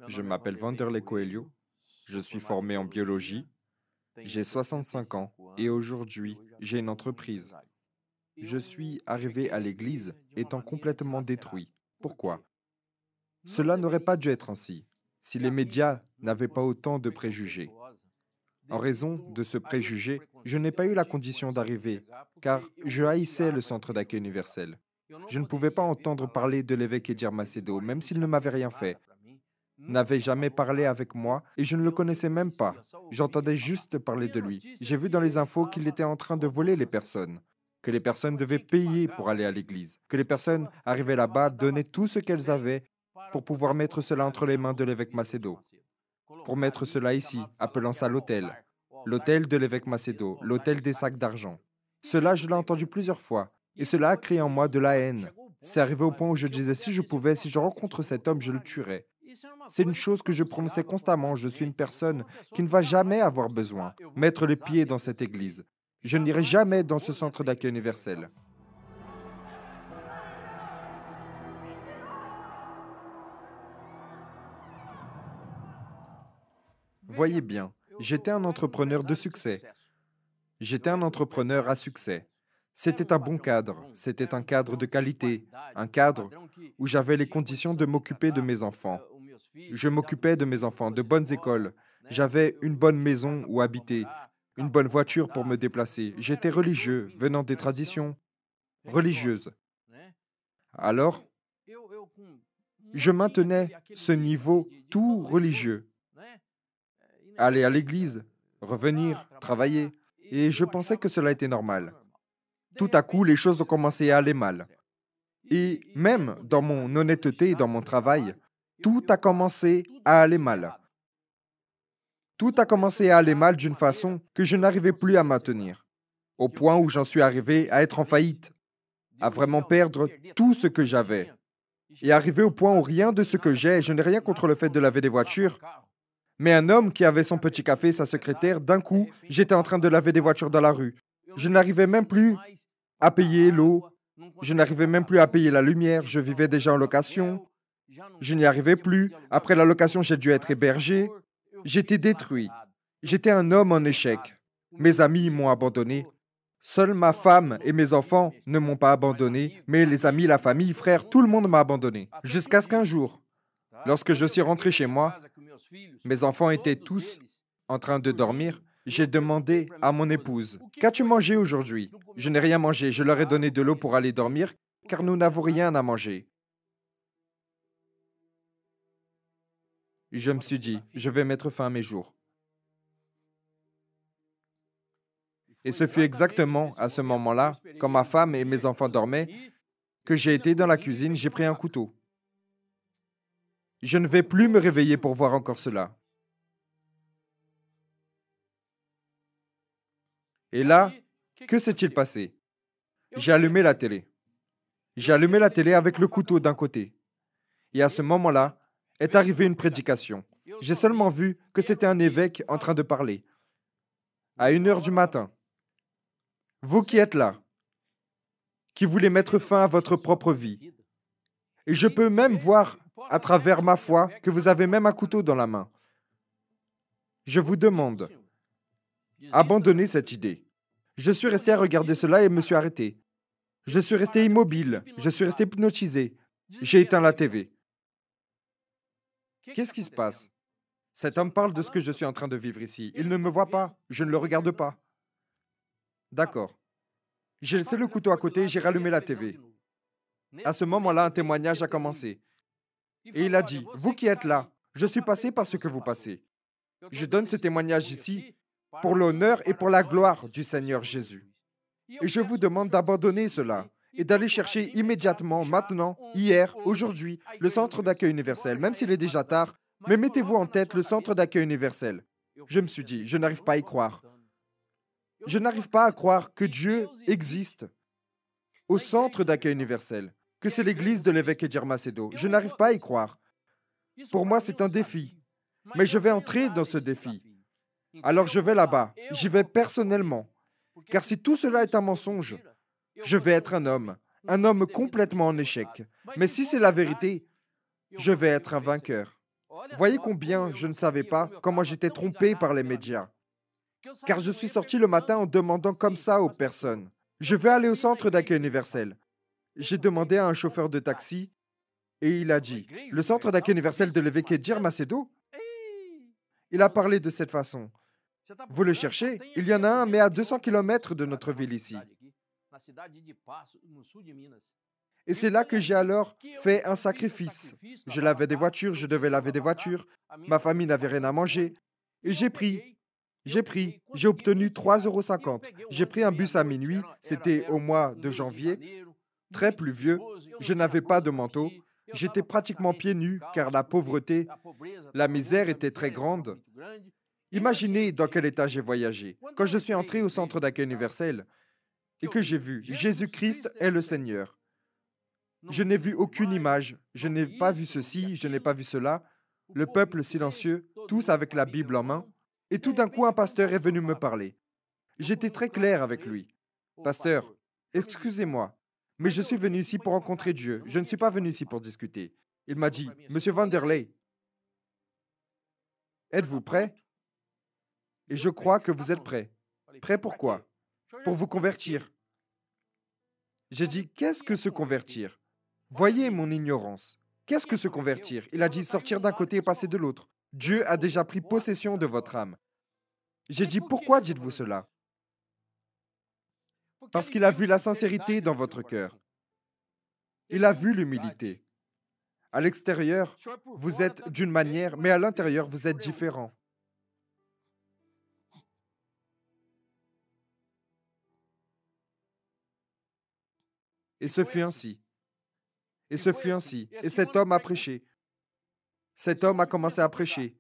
Je m'appelle Vanderlei Coelho, je suis formé en biologie, j'ai 65 ans et aujourd'hui, j'ai une entreprise. Je suis arrivé à l'église étant complètement détruit. Pourquoi? Cela n'aurait pas dû être ainsi si les médias n'avaient pas autant de préjugés. En raison de ce préjugé, je n'ai pas eu la condition d'arriver, car je haïssais le centre d'accueil universel. Je ne pouvais pas entendre parler de l'évêque Edir Macedo, même s'il ne m'avait rien fait. N'avait jamais parlé avec moi et je ne le connaissais même pas. J'entendais juste parler de lui. J'ai vu dans les infos qu'il était en train de voler les personnes, que les personnes devaient payer pour aller à l'église, que les personnes arrivaient là-bas, donnaient tout ce qu'elles avaient pour pouvoir mettre cela entre les mains de l'évêque Macedo, pour mettre cela ici, appelant ça l'hôtel de l'évêque Macedo, l'hôtel des sacs d'argent. Cela, je l'ai entendu plusieurs fois et cela a créé en moi de la haine. C'est arrivé au point où je disais, si je pouvais, si je rencontre cet homme, je le tuerais. C'est une chose que je prononçais constamment. Je suis une personne qui ne va jamais avoir besoin. Mettre les pieds dans cette église. Je n'irai jamais dans ce centre d'accueil universel. Voyez bien, j'étais un entrepreneur de succès. J'étais un entrepreneur à succès. C'était un bon cadre, c'était un cadre de qualité, un cadre où j'avais les conditions de m'occuper de mes enfants. Je m'occupais de mes enfants, de bonnes écoles. J'avais une bonne maison où habiter, une bonne voiture pour me déplacer. J'étais religieux, venant des traditions religieuses. Alors, je maintenais ce niveau tout religieux. Aller à l'église, revenir, travailler. Et je pensais que cela était normal. Tout à coup, les choses ont commencé à aller mal. Et même dans mon honnêteté et dans mon travail, tout a commencé à aller mal. Tout a commencé à aller mal d'une façon que je n'arrivais plus à maintenir, au point où j'en suis arrivé à être en faillite, à vraiment perdre tout ce que j'avais, et arrivé au point où rien de ce que j'ai, je n'ai rien contre le fait de laver des voitures, mais un homme qui avait son petit café, sa secrétaire, d'un coup, j'étais en train de laver des voitures dans la rue. Je n'arrivais même plus à payer l'eau, je n'arrivais même plus à payer la lumière, je vivais déjà en location, je n'y arrivais plus. Après la location, j'ai dû être hébergé. J'étais détruit. J'étais un homme en échec. Mes amis m'ont abandonné. Seule ma femme et mes enfants ne m'ont pas abandonné, mais les amis, la famille, frères, tout le monde m'a abandonné. Jusqu'à ce qu'un jour, lorsque je suis rentré chez moi, mes enfants étaient tous en train de dormir. J'ai demandé à mon épouse, qu'as-tu mangé aujourd'hui? Je n'ai rien mangé. Je leur ai donné de l'eau pour aller dormir, car nous n'avons rien à manger. Je me suis dit, je vais mettre fin à mes jours. Et ce fut exactement à ce moment-là, quand ma femme et mes enfants dormaient, que j'ai été dans la cuisine, j'ai pris un couteau. Je ne vais plus me réveiller pour voir encore cela. Et là, que s'est-il passé? J'ai allumé la télé. J'ai allumé la télé avec le couteau d'un côté. Et à ce moment-là, est arrivée une prédication. J'ai seulement vu que c'était un évêque en train de parler. À 1 heure du matin. Vous qui êtes là, qui voulez mettre fin à votre propre vie. Et je peux même voir à travers ma foi que vous avez même un couteau dans la main. Je vous demande, abandonnez cette idée. Je suis resté à regarder cela et me suis arrêté. Je suis resté immobile, je suis resté hypnotisé. J'ai éteint la TV. Qu'est-ce qui se passe? Cet homme parle de ce que je suis en train de vivre ici. Il ne me voit pas, je ne le regarde pas. D'accord. J'ai laissé le couteau à côté et j'ai rallumé la TV. À ce moment-là, un témoignage a commencé. Et il a dit, vous qui êtes là, je suis passé par ce que vous passez. Je donne ce témoignage ici pour l'honneur et pour la gloire du Seigneur Jésus. Et je vous demande d'abandonner cela et d'aller chercher immédiatement, maintenant, hier, aujourd'hui, le centre d'accueil universel, même s'il est déjà tard, mais mettez-vous en tête le centre d'accueil universel. Je me suis dit, je n'arrive pas à y croire. Je n'arrive pas à croire que Dieu existe au centre d'accueil universel, que c'est l'église de l'évêque Edir Macedo. Je n'arrive pas à y croire. Pour moi, c'est un défi. Mais je vais entrer dans ce défi. Alors je vais là-bas. J'y vais personnellement. Car si tout cela est un mensonge, je vais être un homme complètement en échec. Mais si c'est la vérité, je vais être un vainqueur. Voyez combien je ne savais pas comment j'étais trompé par les médias. Car je suis sorti le matin en demandant comme ça aux personnes. Je veux aller au centre d'accueil universel. J'ai demandé à un chauffeur de taxi et il a dit, le centre d'accueil universel de l'évêque Edir Macedo. Il a parlé de cette façon. Vous le cherchez? Il y en a un, mais à 200 km de notre ville ici. Et c'est là que j'ai alors fait un sacrifice. Je lavais des voitures, je devais laver des voitures. Ma famille n'avait rien à manger. Et j'ai obtenu 3,50 €. J'ai pris un bus à minuit, c'était au mois de janvier, très pluvieux. Je n'avais pas de manteau. J'étais pratiquement pieds nus car la pauvreté, la misère était très grande. Imaginez dans quel état j'ai voyagé. Quand je suis entré au centre d'accueil universel et que j'ai vu Jésus-Christ est le Seigneur. Je n'ai vu aucune image, je n'ai pas vu ceci, je n'ai pas vu cela. Le peuple silencieux, tous avec la Bible en main. Et tout d'un coup, un pasteur est venu me parler. J'étais très clair avec lui. Pasteur, excusez-moi, mais je suis venu ici pour rencontrer Dieu. Je ne suis pas venu ici pour discuter. Il m'a dit, Monsieur Vanderlei, êtes-vous prêt? Et je crois que vous êtes prêt. Prêt pourquoi? Pour vous convertir. J'ai dit, qu'est-ce que se convertir? Voyez mon ignorance. Qu'est-ce que se convertir? Il a dit, sortir d'un côté et passer de l'autre. Dieu a déjà pris possession de votre âme. J'ai dit, pourquoi dites-vous cela? Parce qu'il a vu la sincérité dans votre cœur. Il a vu l'humilité. À l'extérieur, vous êtes d'une manière, mais à l'intérieur, vous êtes différent. Et ce fut ainsi. Et ce fut ainsi. Et cet homme a prêché. Cet homme a commencé à prêcher.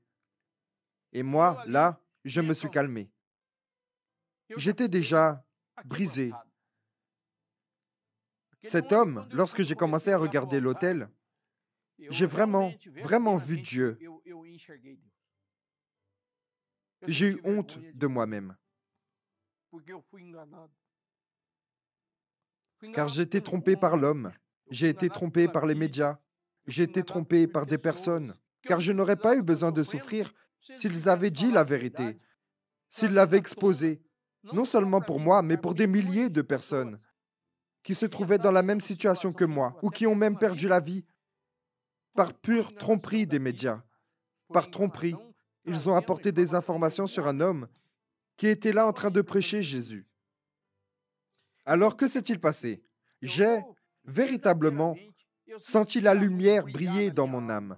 Et moi, là, je me suis calmé. J'étais déjà brisé. Cet homme, lorsque j'ai commencé à regarder l'autel, j'ai vraiment vu Dieu. J'ai eu honte de moi-même. Car j'ai été trompé par l'homme. J'ai été trompé par les médias. J'ai été trompé par des personnes. Car je n'aurais pas eu besoin de souffrir s'ils avaient dit la vérité, s'ils l'avaient exposée, non seulement pour moi, mais pour des milliers de personnes qui se trouvaient dans la même situation que moi ou qui ont même perdu la vie par pure tromperie des médias. Par tromperie, ils ont apporté des informations sur un homme qui était là en train de prêcher Jésus. Alors que s'est-il passé? J'ai véritablement senti la lumière briller dans mon âme,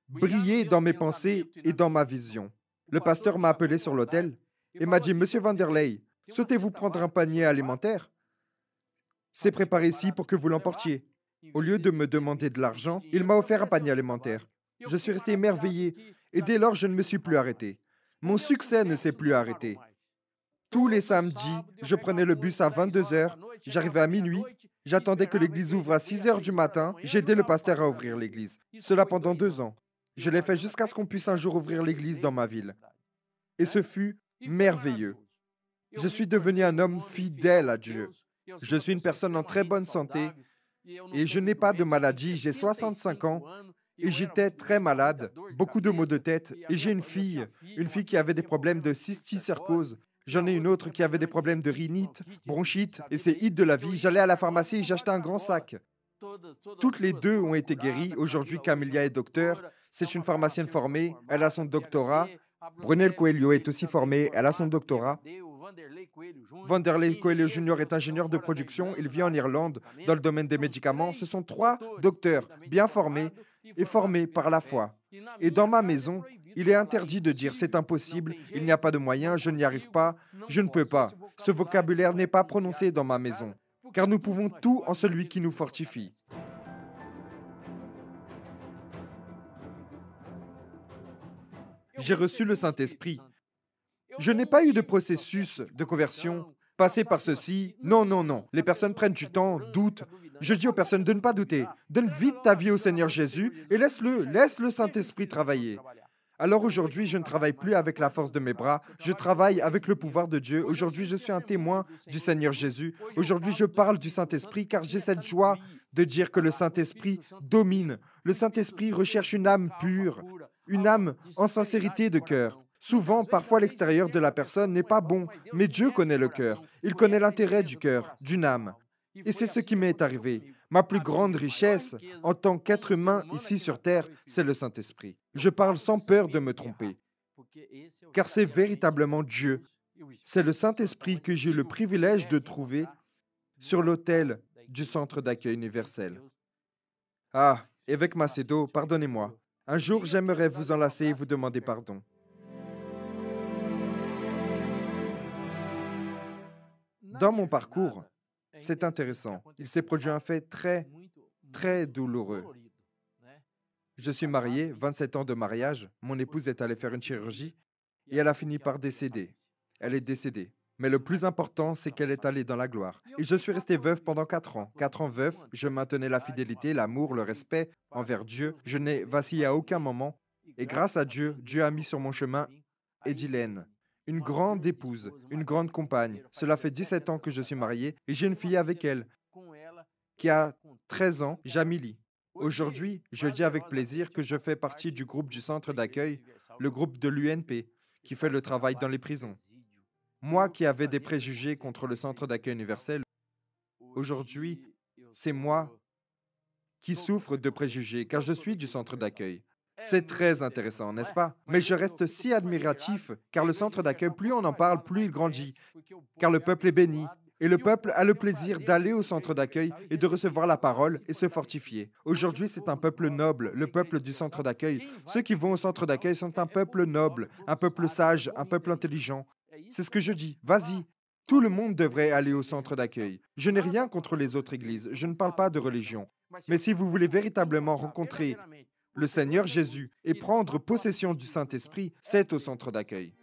briller dans mes pensées et dans ma vision. Le pasteur m'a appelé sur l'autel et m'a dit, Monsieur Vanderlei, souhaitez-vous prendre un panier alimentaire? C'est préparé ici pour que vous l'emportiez. Au lieu de me demander de l'argent, il m'a offert un panier alimentaire. Je suis resté émerveillé et dès lors, je ne me suis plus arrêté. Mon succès ne s'est plus arrêté. Tous les samedis, je prenais le bus à 22 h, j'arrivais à minuit, j'attendais que l'église ouvre à 6 h du matin, j'aidais le pasteur à ouvrir l'église. Cela pendant 2 ans. Je l'ai fait jusqu'à ce qu'on puisse un jour ouvrir l'église dans ma ville. Et ce fut merveilleux. Je suis devenu un homme fidèle à Dieu. Je suis une personne en très bonne santé et je n'ai pas de maladie. J'ai 65 ans et j'étais très malade, beaucoup de maux de tête. Et j'ai une fille qui avait des problèmes de cysticercose. J'en ai une autre qui avait des problèmes de rhinite, bronchite et c'est hit de la vie. J'allais à la pharmacie et j'achetais un grand sac. Toutes les deux ont été guéries. Aujourd'hui, Camilla est docteur. C'est une pharmacienne formée. Elle a son doctorat. Brunel Coelho est aussi formé. Elle a son doctorat. Vanderlei Coelho Jr. est ingénieur de production. Il vit en Irlande dans le domaine des médicaments. Ce sont 3 docteurs bien formés et formés par la foi. Et dans ma maison, il est interdit de dire c'est impossible, il n'y a pas de moyen, je n'y arrive pas, je ne peux pas. Ce vocabulaire n'est pas prononcé dans ma maison, car nous pouvons tout en celui qui nous fortifie. J'ai reçu le Saint-Esprit. Je n'ai pas eu de processus de conversion, passer par ceci. Non, non, non. Les personnes prennent du temps, doutent. Je dis aux personnes de ne pas douter. Donne vite ta vie au Seigneur Jésus et laisse le Saint-Esprit travailler. Alors aujourd'hui, je ne travaille plus avec la force de mes bras, je travaille avec le pouvoir de Dieu. Aujourd'hui, je suis un témoin du Seigneur Jésus. Aujourd'hui, je parle du Saint-Esprit car j'ai cette joie de dire que le Saint-Esprit domine. Le Saint-Esprit recherche une âme pure. une âme en sincérité de cœur. Souvent, parfois, l'extérieur de la personne n'est pas bon, mais Dieu connaît le cœur. Il connaît l'intérêt du cœur, d'une âme. Et c'est ce qui m'est arrivé. Ma plus grande richesse, en tant qu'être humain ici sur Terre, c'est le Saint-Esprit. Je parle sans peur de me tromper, car c'est véritablement Dieu. C'est le Saint-Esprit que j'ai eu le privilège de trouver sur l'autel du Centre d'accueil universel. Ah, évêque Macedo, pardonnez-moi. Un jour, j'aimerais vous enlacer et vous demander pardon. Dans mon parcours, c'est intéressant. Il s'est produit un fait très douloureux. Je suis marié, 27 ans de mariage, mon épouse est allée faire une chirurgie et elle a fini par décéder. Elle est décédée. Mais le plus important, c'est qu'elle est allée dans la gloire. Et je suis resté veuf pendant 4 ans. 4 ans veuf, je maintenais la fidélité, l'amour, le respect envers Dieu. Je n'ai vacillé à aucun moment. Et grâce à Dieu, Dieu a mis sur mon chemin Edilène, une grande épouse, une grande compagne. Cela fait 17 ans que je suis marié et j'ai une fille avec elle qui a 13 ans, Jamili. Aujourd'hui, je dis avec plaisir que je fais partie du groupe du centre d'accueil, le groupe de l'UNP, qui fait le travail dans les prisons. Moi qui avais des préjugés contre le centre d'accueil universel, aujourd'hui, c'est moi qui souffre de préjugés, car je suis du centre d'accueil. C'est très intéressant, n'est-ce pas? Mais je reste si admiratif, car le centre d'accueil, plus on en parle, plus il grandit, car le peuple est béni, et le peuple a le plaisir d'aller au centre d'accueil et de recevoir la parole et se fortifier. Aujourd'hui, c'est un peuple noble, le peuple du centre d'accueil. Ceux qui vont au centre d'accueil sont un peuple noble, un peuple sage, un peuple intelligent. C'est ce que je dis. Vas-y. Tout le monde devrait aller au centre d'accueil. Je n'ai rien contre les autres églises. Je ne parle pas de religion. Mais si vous voulez véritablement rencontrer le Seigneur Jésus et prendre possession du Saint-Esprit, c'est au centre d'accueil.